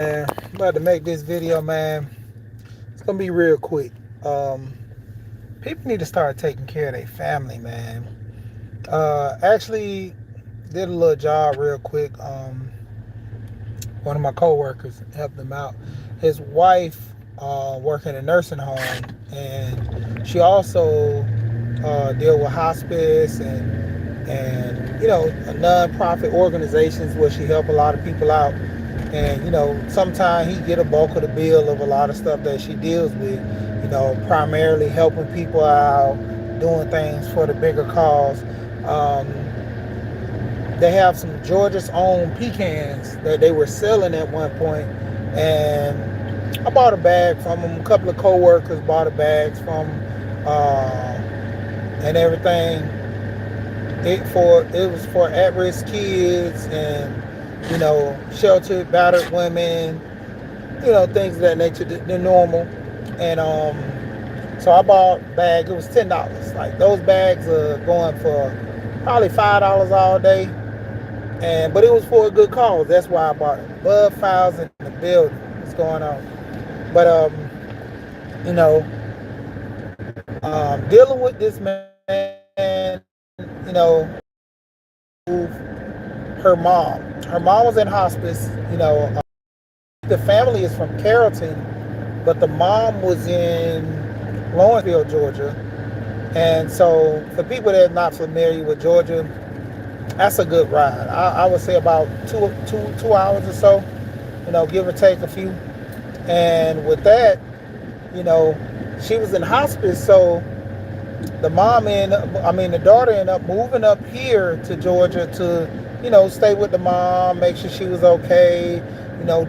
I'm about to make this video, man. It's gonna be real quick. Um, People need to start taking care of their family, man. Actually, did a little job real quick. One of my coworkers helped him out. His wife worked in a nursing home, and she also deal with hospice and non-profit organizations where she help a lot of people out. And sometimes he get a bulk of the bill of a lot of stuff that she deals with. Primarily helping people out, doing things for the bigger cause. Um, they have some Georgia's own pecans that they were selling at one point, and I bought a bag from them. A couple of coworkers bought a bags from, and everything. It was for at-risk kids and sheltered, battered women, things of that nature. They're normal, and so I bought a bag. It was $10. Like those bags are going for probably $5 all day, and but it was for a good cause. That's why I bought it. Bud Files in the building. What's going on? But you know, dealing with this man, her mom. Her mom was in hospice. The family is from Carrollton, but the mom was in Lawrenceville, Georgia. And so, for people that are not familiar with Georgia, that's a good ride. I would say about two hours or so, give or take a few. And with that, you know, she was in hospice, so the daughter ended up moving up here to Georgia to, stay with the mom, make sure she was okay,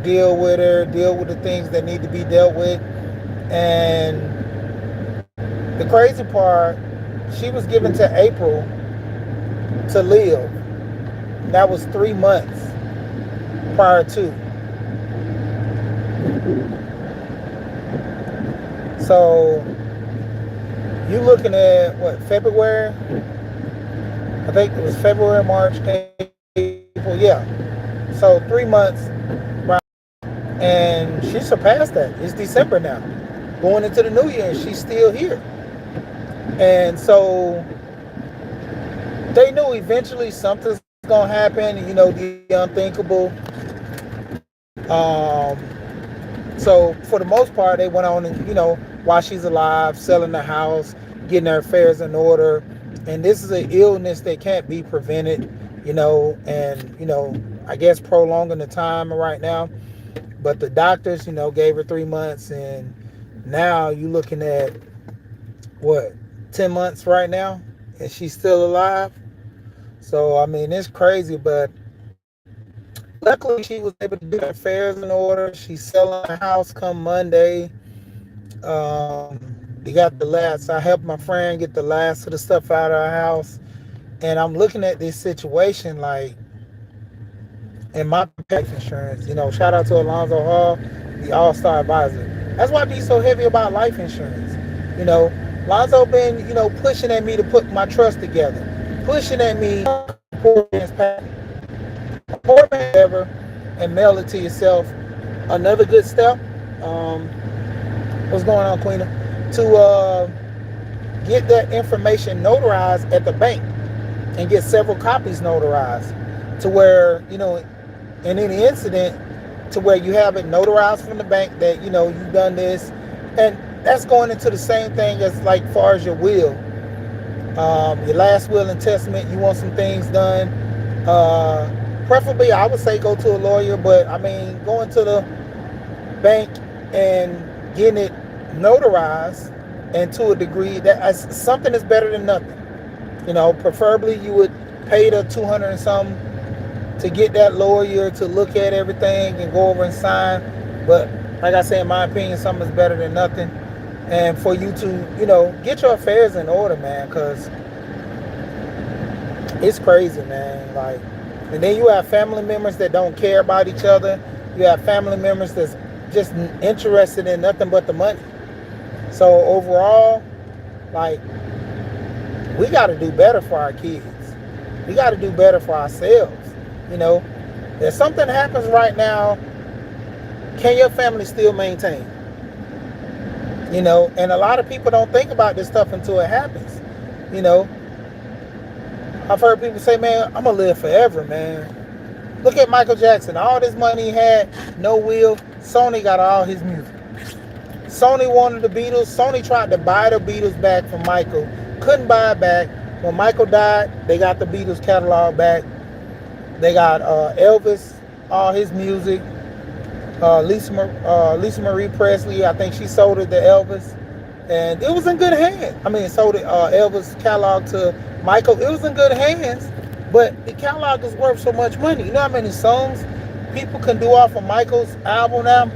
deal with her, deal with the things that need to be dealt with. And the crazy part, she was given to April to live. That was 3 months prior to. So you looking at what, February? I think it was February, March, April. Yeah. So 3 months, and she surpassed that. It's December now, going into the new year, and she's still here. And so they knew eventually something's gonna happen. The unthinkable. So for the most part, they went on and while she's alive, selling the house, getting her affairs in order. And this is an illness that can't be prevented, and I guess prolonging the time right now. But the doctors, gave her 3 months, and now you're looking at what, 10 months right now, and she's still alive. So I mean, it's crazy, but luckily she was able to get her affairs in order. She's selling the house come Monday. They got the last. I helped my friend get the last of the stuff out of our house, and I'm looking at this situation like, in my life insurance. Shout out to Alonzo Hall, the All-Star advisor. That's why I be so heavy about life insurance. Alonzo been pushing at me to put my trust together, pushing at me poor man's package, poor man ever, and mail it to yourself. Another good step. What's going on, Queena? To get that information notarized at the bank and get several copies notarized to where, in any incident, to where you have it notarized from the bank that, you've done this. And that's going into the same thing as like far as your will. Your last will and testament, you want some things done. Preferably, I would say go to a lawyer, but I mean, going to the bank and getting it notarized, and to a degree that something is better than nothing. Preferably you would pay the 200 and something to get that lawyer to look at everything and go over and sign. But like I say, in my opinion, something is better than nothing. And for you to get your affairs in order, man, because it's crazy, man. Like, and then you have family members that don't care about each other. You have family members that's just interested in nothing but the money. So overall, like, we got to do better for our kids. We got to do better for ourselves. If something happens right now, Can your family still maintain? You know, and a lot of people don't think about this stuff until it happens. You know, I've heard people say, man, I'm going to live forever, man. Look at Michael Jackson. All this money he had, no will. Sony got all his music. Sony wanted the Beatles. Sony tried to buy the Beatles back from Michael. Couldn't buy it back. When Michael died, they got the Beatles catalog back. They got Elvis, all his music. Lisa Marie Presley, I think she sold it to Elvis. And it was in good hands. I mean, sold it, Elvis catalog to Michael. It was in good hands. But the catalog is worth so much money. You know how many songs people can do off of Michael's album now?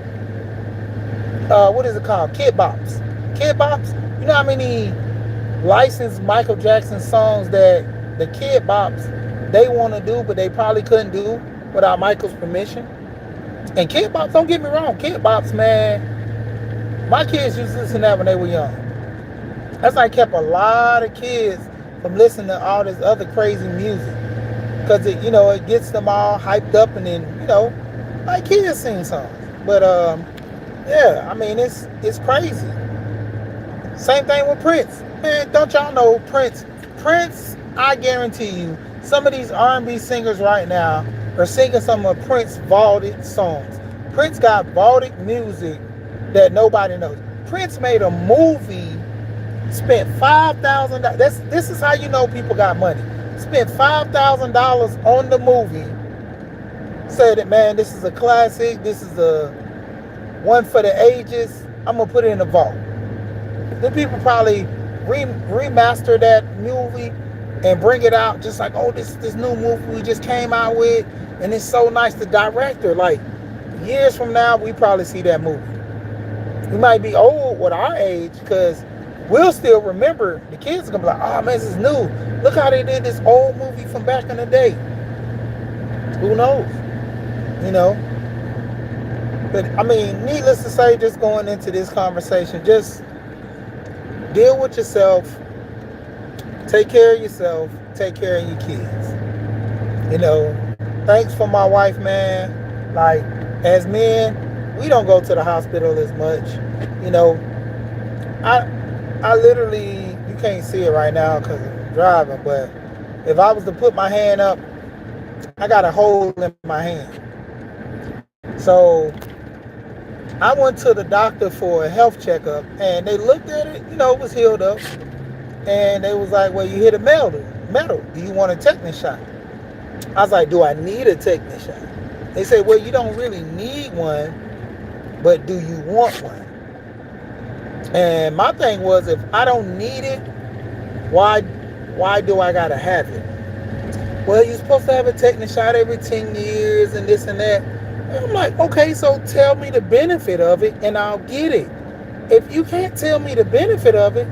What is it called? Kid Bops. Kid Bops. You know how many licensed Michael Jackson songs that the Kid Bops they want to do, but they probably couldn't do without Michael's permission? And Kid Bops, don't get me wrong, Kid Bops, man, my kids used to listen to that when they were young. That's like kept a lot of kids from listening to all this other crazy music. Because it, you know, it gets them all hyped up and then, you know, like kids sing songs. But yeah, I mean it's crazy. Same thing with Prince. Man, don't y'all know Prince? Prince, I guarantee you, some of these R&B singers right now are singing some of Prince vaulted songs. Prince got vaulted music that nobody knows. Prince made a movie, spent $5,000. This is how you know people got money. Spent $5,000 on the movie. Said that, man, this is a classic. This is a one for the ages. I'm gonna put it in the vault. Then people probably remaster that movie and bring it out just like, oh, this new movie we just came out with, and it's so nice. The director, like years from now, we probably see that movie. We might be old with our age because we'll still remember. The kids are gonna be like, oh man, this is new. Look how they did this old movie from back in the day. Who knows? You know? But I mean, needless to say, just going into this conversation, just deal with yourself, take care of yourself, take care of your kids. You know, thanks for my wife, man. Like, as men, we don't go to the hospital as much. You know, I literally, you can't see it right now because I'm driving, but if I was to put my hand up, I got a hole in my hand. So I went to the doctor for a health checkup, and they looked at it, you know, it was healed up. And they was like, well, you hit a metal. Do you want a tetanus shot? I was like, do I need a tetanus shot? They said, well, you don't really need one, but do you want one? And my thing was, if I don't need it, why do I gotta have it? Well, you're supposed to have a tetanus shot every 10 years and this and that. And I'm like, okay, so tell me the benefit of it and I'll get it. If you can't tell me the benefit of it,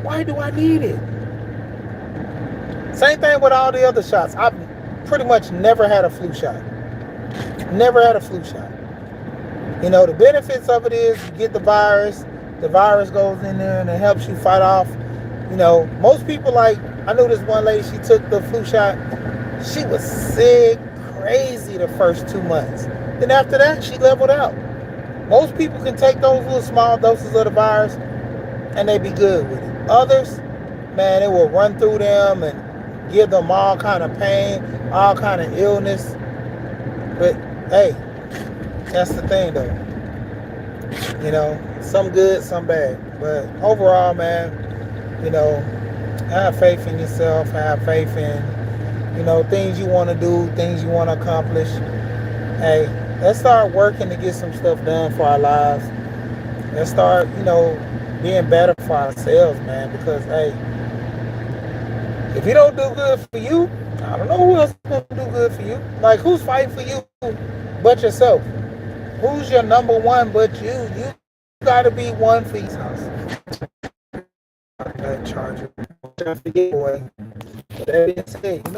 why do I need it? Same thing with all the other shots. I've pretty much never had a flu shot. Never had a flu shot. You know, the benefits of it is you get the virus goes in there and it helps you fight off. You know, most people, like, I knew this one lady, she took the flu shot. She was sick, crazy the first 2 months. Then after that, she leveled out. Most people can take those little small doses of the virus and they be good with it. Others, man, it will run through them and give them all kind of pain, all kind of illness. But hey, that's the thing though. You know, some good, some bad. But overall, man, you know, have faith in yourself, have faith in, you know, things you want to do, things you want to accomplish. Hey, let's start working to get some stuff done for our lives. Let's start, you know, being better for ourselves, man, because hey, if you don't do good for you, I don't know who else is going to do good for you. Like, who's fighting for you but yourself? Who's your number one but you? You got to be one for yourself. That charger. Don't forget, boy. That being said, you know.